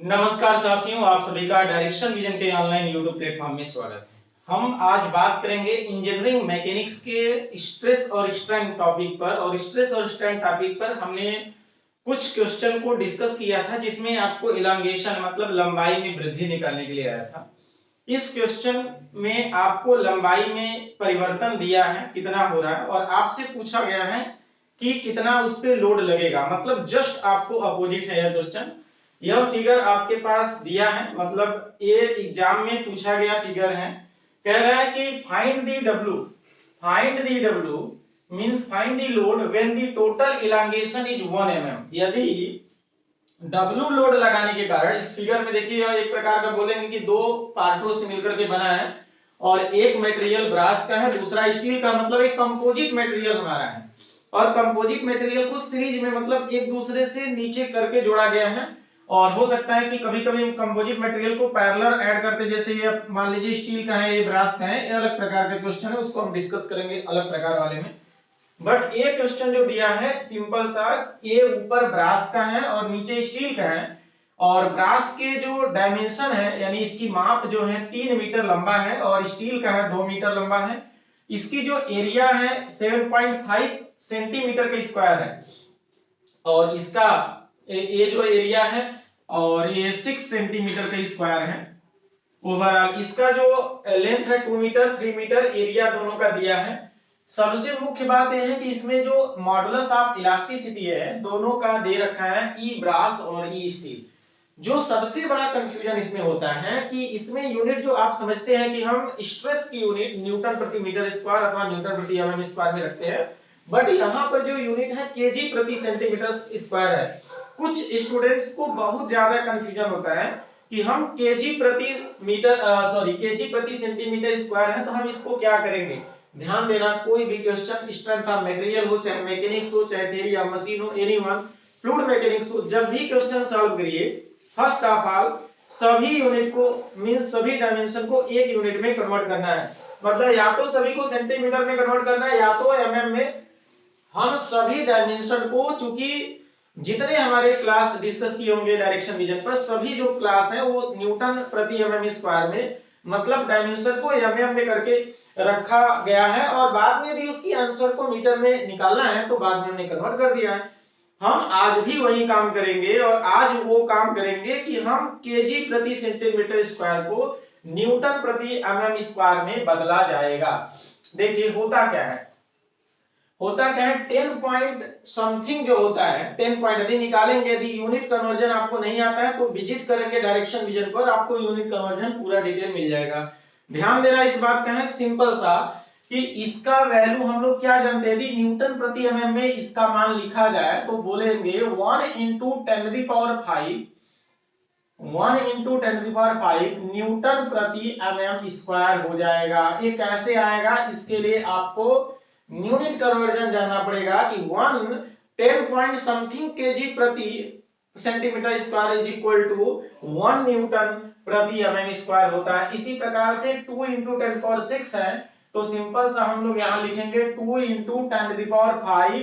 नमस्कार साथियों, आप सभी का डायरेक्शन विजन के ऑनलाइन यूट्यूब प्लेटफॉर्म में स्वागत है। हम आज बात करेंगे इंजीनियरिंग मैकेनिक्स के स्ट्रेस और स्ट्रेन टॉपिक पर। और स्ट्रेस और स्ट्रेन टॉपिक पर हमने कुछ क्वेश्चन को डिस्कस किया था, जिसमें आपको इलांगेशन मतलब लंबाई में वृद्धि निकालने के लिए आया था। इस क्वेश्चन में आपको लंबाई में परिवर्तन दिया है, कितना हो रहा है, और आपसे पूछा गया है कि कितना उस पे लोड लगेगा। मतलब जस्ट आपको अपोजिट है यह क्वेश्चन। यह फिगर आपके पास दिया है, मतलब ये एग्जाम में पूछा गया फिगर है। कह रहा है कि find the W means find the load when the total elongation is 1 mm। यदि डब्ल्यू लोड लगाने के कारण, इस फिगर में देखिए यह एक प्रकार का बोलेंगे कि दो पार्टों से मिलकर के बना है, और एक मटेरियल ब्रास का है, दूसरा स्टील का, मतलब एक कंपोजिट मटेरियल हमारा है। और कंपोजिट मटेरियल को सीरीज में मतलब एक दूसरे से नीचे करके जोड़ा गया है। और हो सकता है कि कभी कभी कंपोजिट मटेरियल को पैरेलल ऐड करते, जैसे ये मान लीजिए स्टील का है, ये ब्रास का है, ये अलग प्रकार का क्वेश्चन है, उसको हम डिस्कस करेंगे अलग प्रकार वाले में। बट ये क्वेश्चन जो दिया है सिंपल सा, ये ऊपर ब्रास का है और नीचे स्टील का है। और ब्रास के जो डायमेंशन है, यानी इसकी माप जो है 3 मीटर लंबा है, और स्टील का है 2 मीटर लंबा है। इसकी जो एरिया है 7.5 सेंटीमीटर का स्क्वायर है, और इसका ये जो एरिया है, और ये 6 सेंटीमीटर का स्क्वायर है ओवरऑल। इसका जो लेंथ है 2 मीटर, 3 मीटर, एरिया दोनों का दिया है। सबसे मुख्य बात यह है कि इसमें जो मॉडुलस ऑफ इलास्टिसिटी है दोनों का दे रखा है, ई ब्रास और ई स्टील। जो सबसे बड़ा कंफ्यूजन इसमें होता है कि इसमें यूनिट जो आप समझते हैं कि हम स्ट्रेस की यूनिट न्यूटन प्रति मीटर स्क्वायर अथवा न्यूटन प्रति एमएम स्क्वायर में रखते हैं, बट यहाँ पर जो यूनिट है केजी प्रति सेंटीमीटर स्क्वायर है। कुछ स्टूडेंट्स को बहुत ज्यादा कंफ्यूजन होता है कि हम केजी प्रति मीटर केजी प्रति सेंटीमीटर स्क्वायर है, तो हम इसको क्या करेंगे। ध्यान देना, कोई भी क्वेश्चन स्ट्रेंथ ऑफ मटेरियल हो, चाहे मैकेनिक्स हो, चाहे थ्योरी या मशीन हो, एनीवन, फ्लूइड मैकेनिक्स हो, जब भी क्वेश्चन सॉल्व करिए, फर्स्ट ऑफ ऑल सभी यूनिट को मींस सभी डायमेंशन को एक यूनिट में कन्वर्ट करना है। मतलब या तो सभी को सेंटीमीटर में कन्वर्ट करना है, या तो एमएम में। हम सभी डायमेंशन को, चूंकि जितने हमारे क्लास डिस्कस किए होंगे डायरेक्शन विजन पर, सभी जो क्लास है वो न्यूटन प्रति एमएम स्क्वायर में, मतलब डायमेंशन को एमएम में करके रखा गया है। और बाद में यदि उसकी आंसर को मीटर में निकालना है तो बाद में हमने कन्वर्ट कर दिया है। हम आज भी वही काम करेंगे, और आज वो काम करेंगे कि हम केजी प्रति सेंटीमीटर स्क्वायर को न्यूटन प्रति एमएम स्क्वायर में बदला जाएगा। देखिए होता क्या है 10 पॉइंट समथिंग जो होता है, 10 पॉइंट यदि निकालेंगे, यदि यूनिट कन्वर्जन आपको नहीं आता है तो विजिट करेंगे डायरेक्शन विजन पर, आपको यूनिट कन्वर्जन पूरा डिटेल मिल जाएगा। ध्यान देना इस बात का है सिंपल सा कि इसका वैल्यू हम लोग क्या जानते हैं, यदि न्यूटन प्रति एमएम में इसका मान लिखा जाए तो बोलेंगे 1 इंटू 10 की पावर 5, 1 इंटू 10 की पावर 5 न्यूटन प्रति एमएम स्क्वायर हो जाएगा। ये कैसे आएगा, इसके लिए आपको यूनिट कन्वर्जन जानना पड़ेगा कि 10 पॉइंट समथिंग केजी प्रति centimetre square is equal to 1 newton प्रति एमएम स्क्वायर होता है। इसी प्रकार से 2 इंटू 10 पावर 6 है, तो सिंपल सा हम लोग यहां लिखेंगे 2 इंटू 10 की पावर 5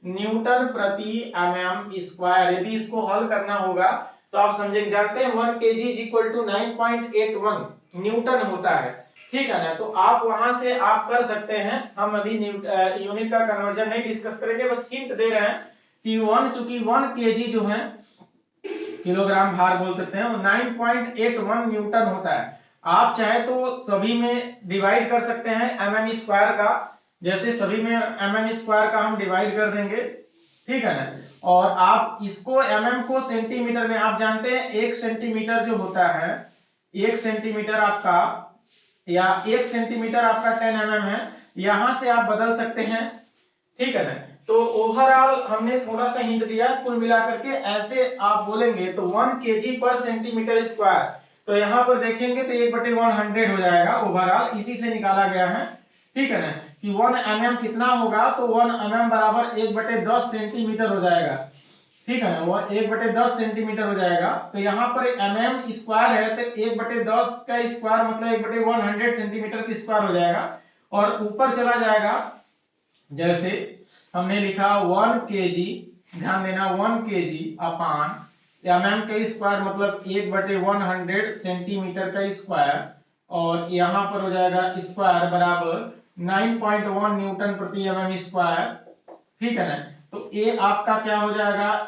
न्यूटन प्रति एमएम स्क्वायर। यदि इसको हल करना होगा तो आप समझेंगे, जानते हैं 1 KG is equal to 9.81 newton होता है, ठीक है ना। तो आप वहां से आप कर सकते हैं। हम अभी यूनिट का कन्वर्जन नहीं डिस्कस करेंगे, बस हिंट दे रहे हैं कि 1, चूंकि 1 केजी जो है किलोग्राम भार बोल सकते हैं, वो 9.81 न्यूटन होता है। आप चाहे तो सभी में डिवाइड कर सकते हैं एमएम स्क्वायर का, जैसे सभी में एमएम स्क्वायर का हम डिवाइड कर देंगे, ठीक है ना। और आप इसको एमएम को सेंटीमीटर में, आप जानते हैं 1 सेंटीमीटर जो होता है, 1 सेंटीमीटर आपका, या 1 सेंटीमीटर आपका 10 mm है, यहां से आप बदल सकते हैं, ठीक है ना। तो ओवरऑल हमने थोड़ा सा हिंट दिया, कुल मिलाकर के ऐसे आप बोलेंगे तो 1 केजी पर सेंटीमीटर स्क्वायर, तो यहां पर देखेंगे तो 1/100 हो जाएगा ओवरऑल, इसी से निकाला गया है, ठीक है ना। कि 1 mm कितना होगा, तो 1 mm बराबर 1/10 सेंटीमीटर हो जाएगा, ठीक है ना। वो 1/10 सेंटीमीटर हो जाएगा। तो यहाँ पर mm स्क्वायर है, तो 1/10 का स्क्वायर मतलब 1/100 सेंटीमीटर की स्क्वायर हो जाएगा। और ऊपर चला जाएगा, जैसे हमने लिखा 1 केजी, ध्यान देना 1 केजी अपान mm का स्क्वायर मतलब 1/100 सेंटीमीटर का स्क्वायर, और यहाँ पर हो जाएगा स्क्वायर बराबर 9.1 न्यूटन प्रति mm स्क्वायर। ठीक है ना, तो ये आपका क्या हो जाएगा,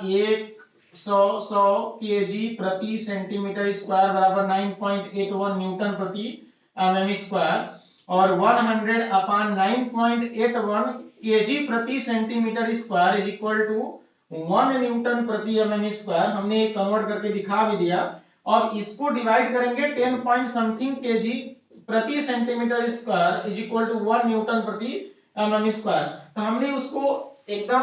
100 केजी प्रति सेंटीमीटर स्क्वायर बराबर 9.81 न्यूटन प्रति mm स्क्वायर, और 100 अपान 9.81 केजी प्रति centimetre square is equal to 1 newton प्रति mm स्क्वायर। हमने कन्वर्ट करके दिखा भी दिया, और इसको डिवाइड करेंगे 10 पॉइंट समथिंग केजी प्रति centimetre square is equal to 1 newton प्रति mm स्क्वायर। तो हमने उसको एकदम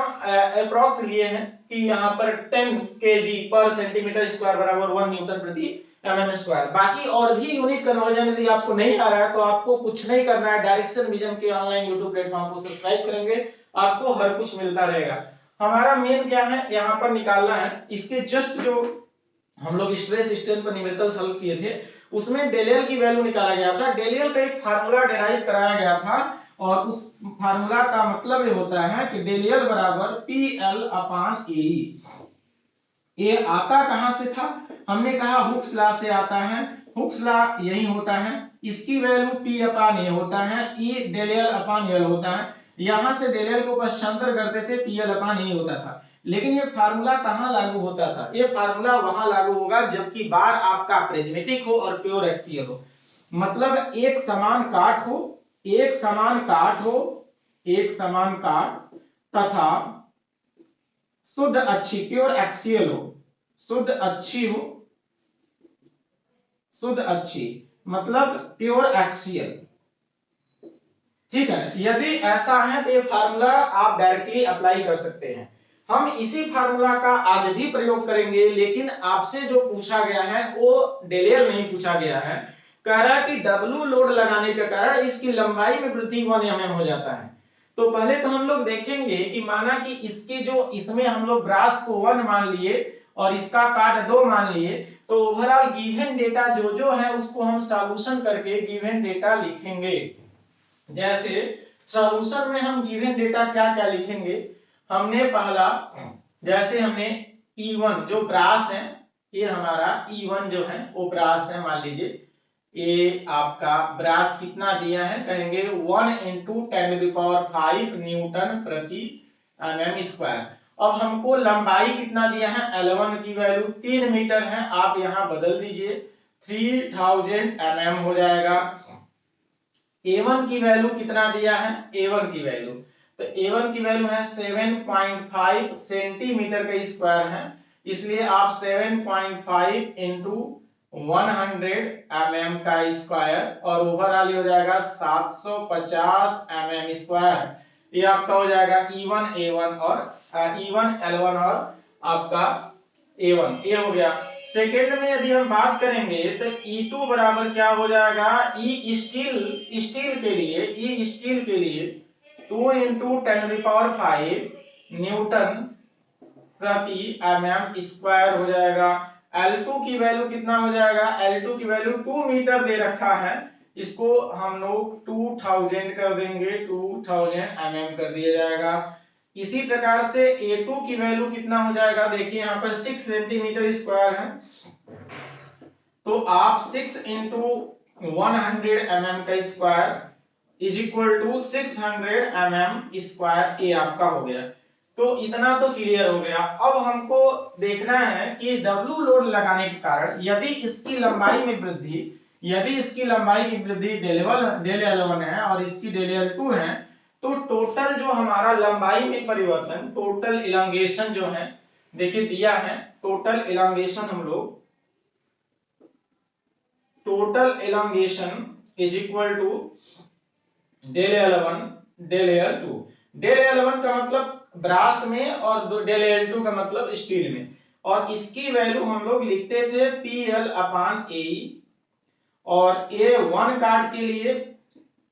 अप्रोक्स लिए हैं कि यहाँ पर 10 केजी पर सेंटीमीटर स्क्वायर बराबर 1 न्यूटन प्रति mm स्क्वायर। बाकी और भी यूनिट कन्वर्जन यदि आपको नहीं आ रहा है तो आपको कुछ नहीं करना है, डायरेक्शन विजन के ऑनलाइन यूट्यूब प्लेटफॉर्म को सब्सक्राइब करेंगे, आपको हर कुछ मिलता रहेगा। हमारा मेन क्या है यहाँ पर निकालना है, इसके जस्ट जो हम लोग स्ट्रेस स्ट्रेन पर न्यूमेरिकल सॉल्व किए थे उसमें डेल एल की वैल्यू निकाला गया था। डेल एल का एक फार्मूला डिराइव कराया गया था, और उस फार्मूला का मतलब ये होता है कि डेल एल बराबर पी एल अपान ए। ये आता कहां से था, हमने कहा हुक्स लॉ से आता है। हुक्स लॉ यही होता है, इसकी वैल्यू पी अपान ए होता है, ई डेल एल अपान एल होता है। यहां से डेल एल को पश्चांतर करते थे, पी एल अपान ए होता था। लेकिन ये फार्मूला कहां लागू होता था, ये फार्मूला वहां लागू होगा जबकि बार आपका प्रिज्मेटिक हो और प्योर एक्सियल हो, मतलब एक समान काट हो, एक समान काट हो, एक समान काट तथा शुद्ध अच्छी प्योर एक्सियल हो, शुद्ध अच्छी हो, शुद्ध अच्छी मतलब प्योर एक्सियल। ठीक है, यदि ऐसा है तो ये फार्मूला आप डायरेक्टली अप्लाई कर सकते हैं। हम इसी फार्मूला का आज भी प्रयोग करेंगे, लेकिन आपसे जो पूछा गया है वो डेल एल नहीं पूछा गया है। कह रहा है कि डब्ल्यू लोड लगाने के कारण इसकी लंबाई में वृद्धि 1 mm हो जाता है। तो पहले तो हम लोग देखेंगे कि माना कि इसके जो इसमें हम लोग ब्रास को 1 मान लिए और इसका काट 2 मान लिए, तो ओवरऑल गिवन डेटा जो जो है उसको हम सॉल्यूशन करके गिवन डेटा लिखेंगे। जैसे सॉल्यूशन में हम गिवन डेटा क्या क्या लिखेंगे, हमने पहला जैसे हमने E1 जो ब्रास है, ये हमारा E1 जो है वो ब्रास है, मान लीजिए ये आपका ब्रास कितना दिया है, कहेंगे 1 × 10⁵ न्यूटन प्रति mm स्क्वायर। अब हमको लंबाई कितना दिया है, L1 की वैल्यू 3 मीटर है, आप यहां बदल दीजिए 3000 mm हो जाएगा। A1 की वैल्यू कितना दिया है, A1 की वैल्यू, तो A1 की वैल्यू है 7.5 सेंटीमीटर का स्क्वायर है, इसलिए आप 7.5 × 100 mm का स्क्वायर, और ओवरऑल हो जाएगा 750 mm स्क्वायर। ये आपका हो जाएगा E1 A1 और E1 L1 और आपका A1, ये हो गया। सेकेंड में यदि हम बात करेंगे तो E2 बराबर क्या हो जाएगा, ई स्टील के लिए 2 × 10⁵ न्यूटन प्रति mm स्क्वायर हो जाएगा। L2 की वैल्यू कितना हो जाएगा, L2 की वैल्यू 2 मीटर दे रखा है, इसको हम लोग 2000 कर देंगे, 2000 mm कर दिया जाएगा। इसी प्रकार से A2 की वैल्यू कितना हो जाएगा, देखिए यहाँ पर 6 सेंटीमीटर स्क्वायर है, तो आप 6 × 100 mm का square is equal to 600 mm square, ये आपका हो गया। तो इतना तो क्लियर हो गया। अब हमको देखना है कि डब्ल्यू लोड लगाने के कारण यदि इसकी लंबाई में वृद्धि, डेल L1 है और इसकी डेल L2 है, तो टोटल जो हमारा लंबाई में परिवर्तन, टोटल इलांगेशन जो है, देखिए दिया है टोटल इलांगेशन, हम लोग total elongation is equal to del L1 del L2। Del L1 का मतलब ब्रास में और डेल L2 का मतलब स्टील में, और इसकी वैल्यू हम लोग लिखते थे PL अपान ए, और A1 काट के लिए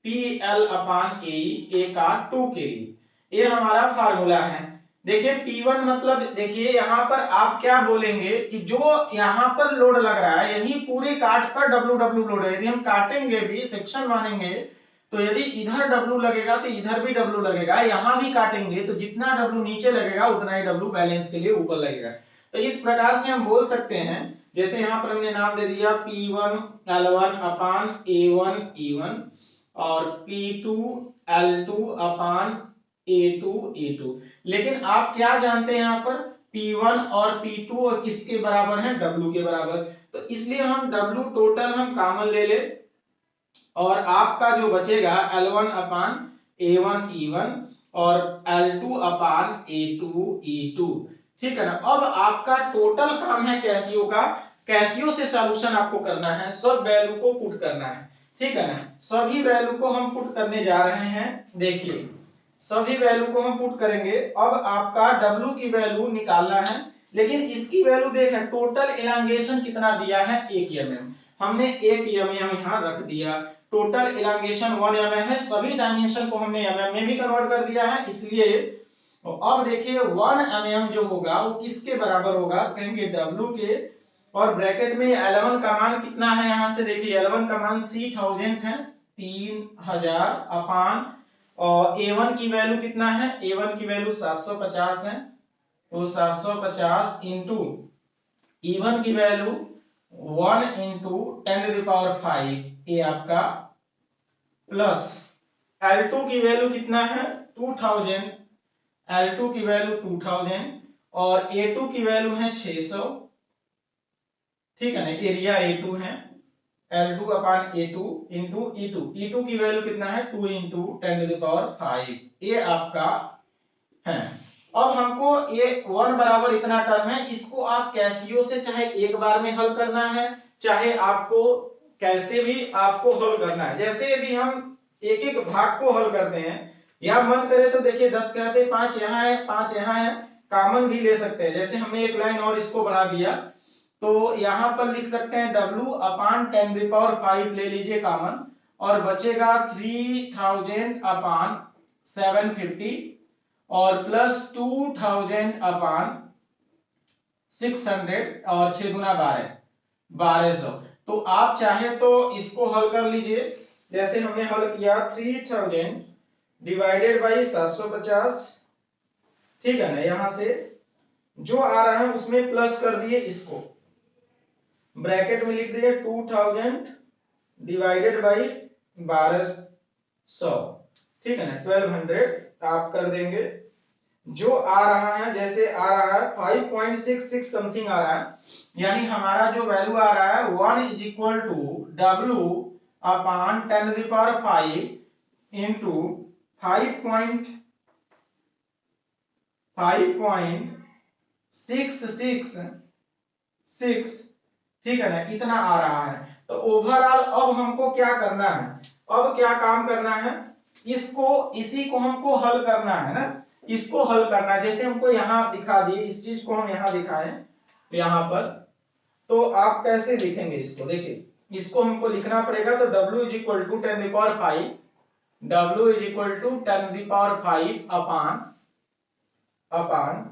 PL अपान ए काट 2 के लिए, ये हमारा फार्मूला है। देखिए P1 मतलब, देखिए यहाँ पर आप क्या बोलेंगे कि जो यहाँ पर लोड लग रहा है यही पूरी काट पर W लोड है। यदि हम काटेंगे भी, सेक्शन मानेंगे, तो यदि इधर W लगेगा तो इधर भी W लगेगा, यहां भी काटेंगे तो जितना W नीचे लगेगा उतना ही W बैलेंस के लिए ऊपर लगेगा। तो इस प्रकार से हम बोल सकते हैं, जैसे यहाँ पर हमने नाम दे दिया P1 L1 अपान A1 E1 और P2 L2 अपान A2 E2। लेकिन आप क्या जानते हैं यहाँ पर P1 और P2 और किसके बराबर है, W के बराबर। तो इसलिए हम W टोटल हम कॉमन ले ले और आपका जो बचेगा L1 अपान A1 E1 और L2 अपान A2 E2। ठीक है ना। अब आपका टोटल काम है कैसियो का, कैसियो से सॉल्यूशन आपको करना है, सब वैल्यू को पुट करना है। ठीक है ना। सभी वैल्यू को हम पुट करने जा रहे हैं। देखिए सभी वैल्यू को हम पुट करेंगे। अब आपका W की वैल्यू निकालना है, लेकिन इसकी वैल्यू देखें टोटल एलांगेशन कितना दिया है 1 mm। हमने 1 mm यहाँ रख दिया। टोटल एलांगेशन 1 mm है। सभी डायमेंशन को हमने mm में भी कन्वर्ट कर दिया है, इसलिए अब देखिए 1 mm जो होगा वो किसके बराबर होगा, कहेंगे W के। और ब्रैकेट में L1 का मान कितना है, यहां से देखिए L1 का मान 3000 है, 3000 अपान और A1 की वैल्यू कितना है, A1 की वैल्यू 750 है, तो 750 इंटू E1 की वैल्यू 1 इंटू 10⁵ ये आपका प्लस L2 की वैल्यू कितना है 2000, L2 की वैल्यू 2000 और A2 की वैल्यू है 600। ठीक है ना, एरिया A2 है, L2 अपान A2 इंटू E2। E2 की वैल्यू कितना है 2 इंटू 10⁵ ये आपका है। अब हमको ये 1 बराबर इतना टर्म है, इसको आप कैसियो से चाहे एक बार में हल करना है, चाहे आपको कैसे भी आपको हल करना है। जैसे यदि हम एक एक भाग को हल करते हैं, या मन करे तो देखिए 10 कहते 5 यहाँ है 5 यहाँ है, कॉमन भी ले सकते हैं। जैसे हमने एक लाइन और इसको बढ़ा दिया, तो यहां पर लिख सकते हैं W अपान 10⁵ ले लीजिए कॉमन, और बचेगा 3000 अपान 750 और प्लस 2000 अपान 600 और 6 दूना 12, 1200। तो आप चाहे तो इसको हल कर लीजिए। जैसे हमने हल किया 3000 डिवाइडेड बाई 750। ठीक है ना, यहां से जो आ रहा है उसमें प्लस कर दिए, इसको ब्रैकेट में लिख दिए 2000 डिवाइडेड बाई 1200। ठीक है ना, 1200 आप कर देंगे। जो आ रहा है, जैसे आ रहा है 5.66 समथिंग आ रहा है, यानी हमारा जो वैल्यू आ रहा है 1 is equal to W upon 10⁵ into 5.666। ठीक है ना, इतना आ रहा है। तो ओवरऑल अब हमको क्या करना है, अब क्या काम करना है, इसको इसी को हमको हल करना है ना, इसको हल करना है। जैसे हमको यहाँ दिखा दिए, इस चीज को हम यहाँ दिखाएं यहाँ पर, तो आप कैसे लिखेंगे इसको, देखिए इसको हमको लिखना पड़ेगा। तो W is equal to 10⁵, W is equal to 10⁵ upon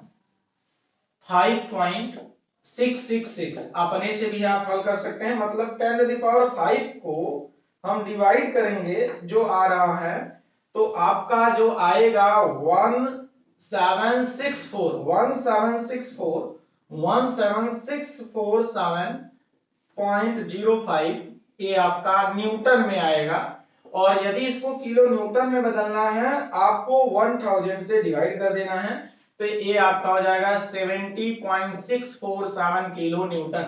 5.666। अपने से भी आप हल कर सकते हैं, मतलब 10⁵ को हम डिवाइड करेंगे जो आ रहा है, तो आपका जो आएगा 1747 ये आपका न्यूटन में आएगा। और यदि इसको किलो न्यूटन में बदलना है, आपको 1000 से डिवाइड कर देना है, तो ये आपका हो जाएगा 70.647 किलो न्यूटन।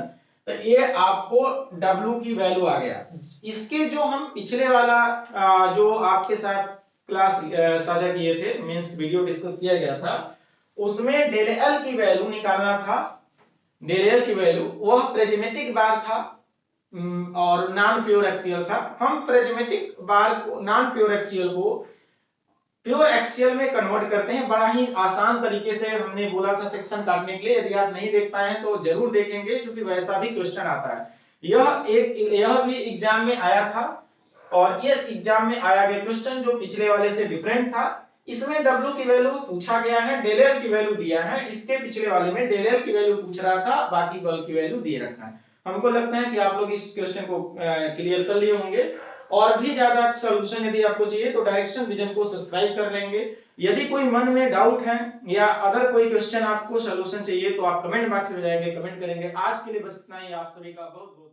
तो ये आपको W की वैल्यू आ गया। इसके जो हम पिछले वाला जो आपके साथ क्लास साझा किए थे, मींस वीडियो डिस्कस किया गया था, उसमें डेल एल की वैल्यू निकालना था। डेल एल की वैल्यू वह प्रिज्मेटिक बार था और नॉन प्योर एक्सियल था। हम प्रिज्मेटिक बार को, नॉन प्योर एक्सियल को प्योर एक्सियल में कन्वर्ट करते हैं। बड़ा ही आसान तरीके से हमने बोला था सेक्शन काटने के लिए। यदि आप नहीं देख पाए हैं तो जरूर देखेंगे, क्योंकि वैसा भी क्वेश्चन आता है। यह भी एग्जाम में आया था, और ये एग्जाम में आया गया क्वेश्चन जो पिछले वाले से डिफरेंट था। इसमें W की वैल्यू पूछा गया है, डेल एल की वैल्यू दिया है। इसके पिछले वाले में डेल एल की वैल्यू पूछ रहा था, बाकी बल की वैल्यू दिए रखा है। हमको लगता है कि आप लोग इस क्वेश्चन को क्लियर कर लिए होंगे। और भी ज्यादा सॉल्यूशन यदि आपको चाहिए तो डायरेक्शन विजन को सब्सक्राइब कर लेंगे। यदि कोई मन में डाउट है या अदर कोई क्वेश्चन आपको सोल्यूशन चाहिए तो आप कमेंट बॉक्स में जाएंगे, कमेंट करेंगे। आज के लिए बस इतना ही। आप सभी का बहुत बहुत